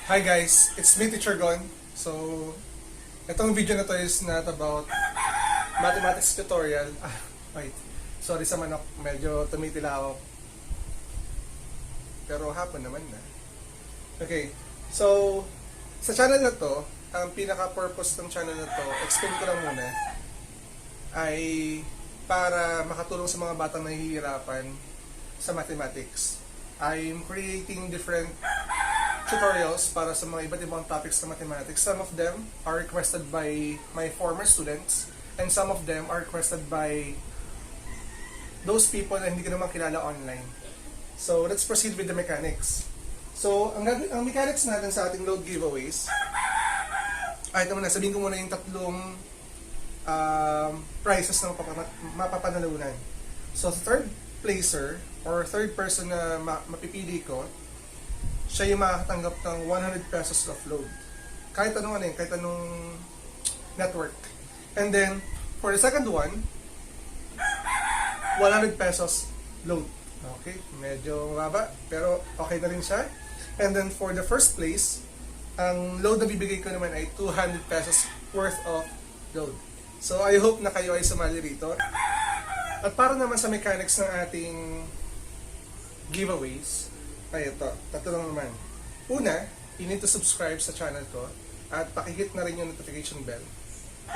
Hi guys, it's me Teacher Gon. So, itong video na to is not about mathematics tutorial. Wait. Sorry sa manok, medyo tumitila ako. Pero hapon naman na. Okay, so sa channel na to, ang pinaka-purpose ng channel na to, explain ko lang muna, ay para makatulong sa mga batang nahihirapan sa mathematics. I'm creating different tutorials para sa mga iba't ibang topics sa mathematics. Some of them are requested by my former students and some of them are requested by those people na hindi ko naman kilala online. So, let's proceed with the mechanics. So, ang mechanics natin sa ating load giveaways, ay ito muna, sabihin ko muna yung tatlong prizes na mapapanalunan. So, third placer or third person na mapipili ko, siya yung makakatanggap ng 100 pesos of load. Kahit anong kahit anong network. And then, for the second one, 100 pesos load. Okay, medyo mababa, pero okay na rin siya. And then, for the first place, ang load na bibigay ko naman ay 200 pesos worth of load. So, I hope na kayo ay sumali rito. At para naman sa mechanics ng ating giveaways, ay ito, tatlo lang naman. Una, you need to subscribe sa channel ko at pakihit na rin yung notification bell.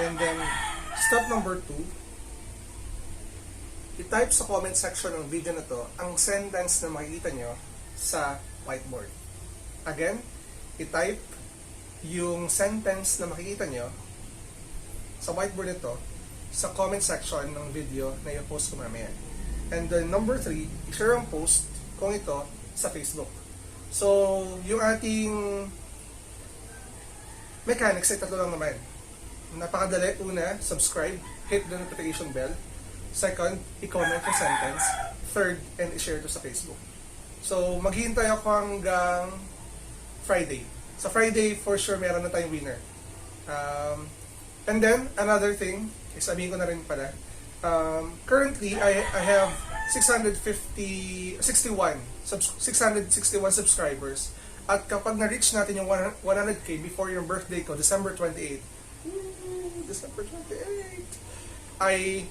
And then, step number 2, i-type sa comment section ng video na to ang sentence na makikita nyo sa whiteboard. Again, i-type yung sentence na makikita nyo sa whiteboard nito sa comment section ng video na i-post ko mamaya. And then number 3, i-share ang post kung ito sa Facebook. So, yung ating mechanics ay tatlo lang naman. Napakadali. Una, subscribe, hit the notification bell. Second, i-comment yung sentence. Third, and i-share to sa Facebook. So, maghihintay ako hanggang Friday. Sa Friday, for sure, meron na tayong winner. And then, another thing, sabihin ko na rin pala, currently, I have 661 subscribers. At kapag na-reach natin yung 100k before yung birthday ko, December 28, ay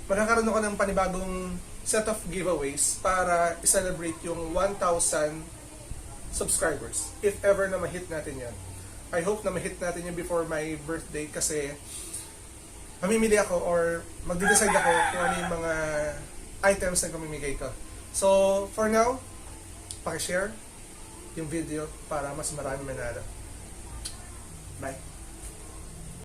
magkakaroon ako ng panibagong set of giveaways para i-celebrate yung 1,000 subscribers. If ever na ma-hit natin yan. I hope na ma-hit natin yun before my birthday kasi mamimili ako or magde-decide ako kung ano yung mga items na pamimigay ko. So, for now, pakishare yung video para mas marami manalo.